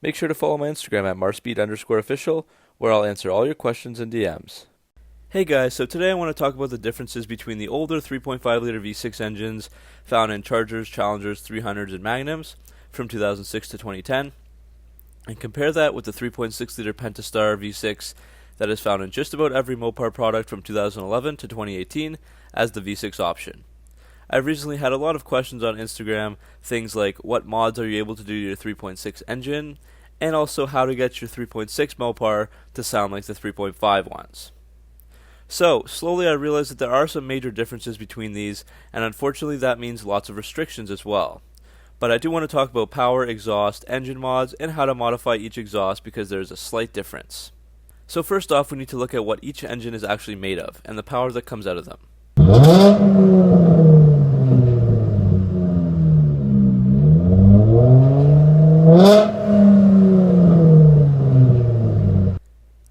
Make sure to follow my Instagram at Marspeed_official, where I'll answer all your questions in DMs. Hey guys, so today I want to talk about the differences between the older 3.5-liter V6 engines found in Chargers, Challengers, 300s, and Magnums from 2006 to 2010, and compare that with the 3.6-liter Pentastar V6 that is found in just about every Mopar product from 2011 to 2018 as the V6 option. I've recently had a lot of questions on Instagram, things like what mods are you able to do to your 3.6 engine, and also how to get your 3.6 Mopar to sound like the 3.5 ones. So, slowly I realized that there are some major differences between these, and unfortunately that means lots of restrictions as well. But I do want to talk about power, exhaust, engine mods, and how to modify each exhaust because there is a slight difference. So first off, we need to look at what each engine is actually made of, and the power that comes out of them.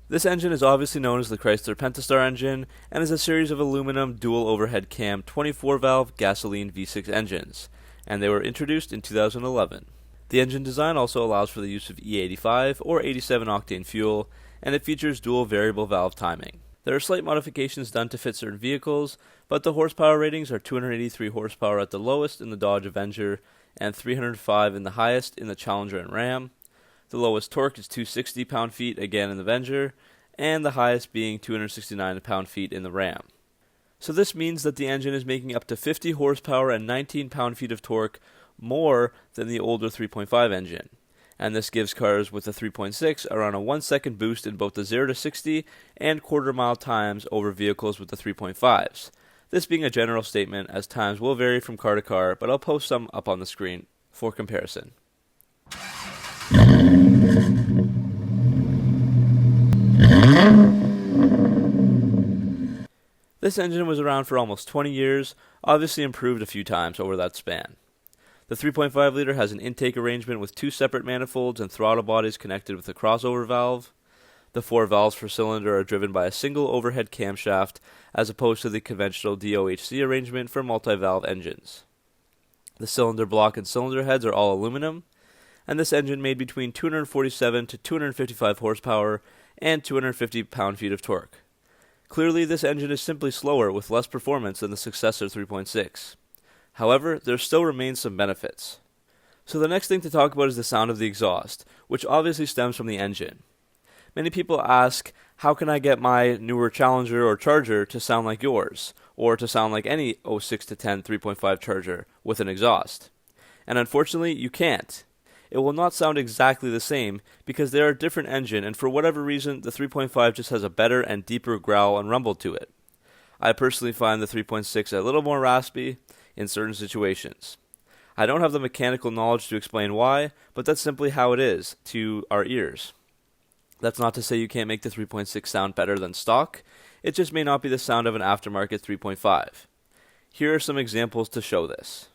This engine is obviously known as the Chrysler Pentastar engine and is a series of aluminum dual overhead cam 24-valve gasoline V6 engines, and they were introduced in 2011. The engine design also allows for the use of E85 or 87 octane fuel, and it features dual variable valve timing. There are slight modifications done to fit certain vehicles, but the horsepower ratings are 283 horsepower at the lowest in the Dodge Avenger and 305 in the highest in the Challenger and Ram. The lowest torque is 260 pound-feet again in the Avenger, and the highest being 269 pound-feet in the Ram. So this means that the engine is making up to 50 horsepower and 19 pound-feet of torque more than the older 3.5 engine. And this gives cars with the 3.6 around a 1-second boost in both the 0 to 60 and quarter-mile times over vehicles with the 3.5s. This being a general statement, as times will vary from car to car, but I'll post some up on the screen for comparison. This engine was around for almost 20 years, obviously improved a few times over that span. The 3.5-liter has an intake arrangement with 2 separate manifolds and throttle bodies connected with a crossover valve. The 4 valves per cylinder are driven by a single overhead camshaft, as opposed to the conventional DOHC arrangement for multi-valve engines. The cylinder block and cylinder heads are all aluminum, and this engine made between 247 to 255 horsepower and 250 pound-feet of torque. Clearly, this engine is simply slower with less performance than the successor 3.6. However, there still remains some benefits. So the next thing to talk about is the sound of the exhaust, which obviously stems from the engine. Many people ask, how can I get my newer Challenger or Charger to sound like yours, or to sound like any 06 to 10 3.5 Charger with an exhaust? And unfortunately, you can't. It will not sound exactly the same because they are a different engine, and for whatever reason, the 3.5 just has a better and deeper growl and rumble to it. I personally find the 3.6 a little more raspy in certain situations. I don't have the mechanical knowledge to explain why, but that's simply how it is to our ears. That's not to say you can't make the 3.6 sound better than stock, it just may not be the sound of an aftermarket 3.5. Here are some examples to show this.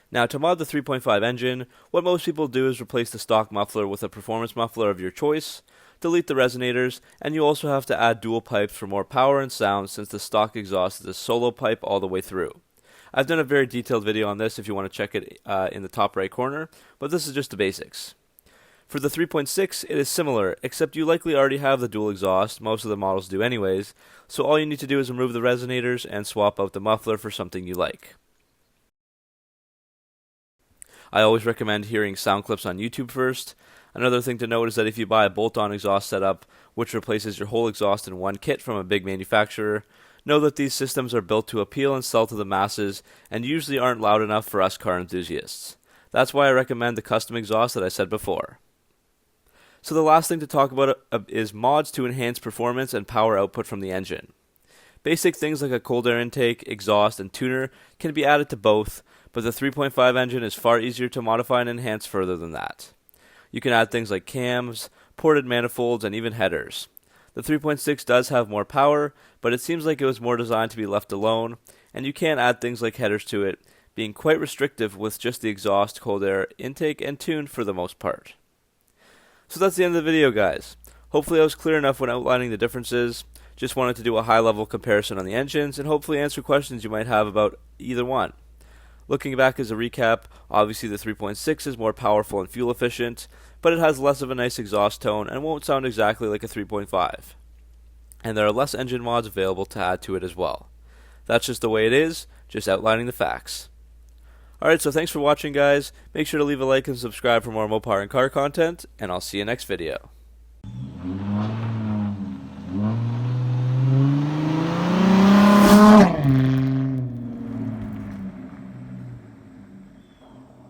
Now, to mod the 3.5 engine, what most people do is replace the stock muffler with a performance muffler of your choice, delete the resonators, and you also have to add dual pipes for more power and sound since the stock exhaust is a solo pipe all the way through. I've done a very detailed video on this if you want to check it in the top right corner, but this is just the basics. For the 3.6, it is similar, except you likely already have the dual exhaust, most of the models do anyways, so all you need to do is remove the resonators and swap out the muffler for something you like. I always recommend hearing sound clips on YouTube first. Another thing to note is that if you buy a bolt-on exhaust setup, which replaces your whole exhaust in one kit from a big manufacturer, know that these systems are built to appeal and sell to the masses, and usually aren't loud enough for us car enthusiasts. That's why I recommend the custom exhaust that I said before. So the last thing to talk about is mods to enhance performance and power output from the engine. Basic things like a cold air intake, exhaust, and tuner can be added to both, but the 3.5 engine is far easier to modify and enhance further than that. You can add things like cams, ported manifolds, and even headers. The 3.6 does have more power, but it seems like it was more designed to be left alone, and you can add things like headers to it, being quite restrictive with just the exhaust, cold air, intake, and tune for the most part. So that's the end of the video, guys. Hopefully I was clear enough when outlining the differences. Just wanted to do a high-level comparison on the engines, and hopefully answer questions you might have about either one. Looking back as a recap, obviously the 3.6 is more powerful and fuel efficient, but it has less of a nice exhaust tone and won't sound exactly like a 3.5. And there are less engine mods available to add to it as well. That's just the way it is, just outlining the facts. Alright, so thanks for watching, guys. Make sure to leave a like and subscribe for more Mopar and car content, and I'll see you next video.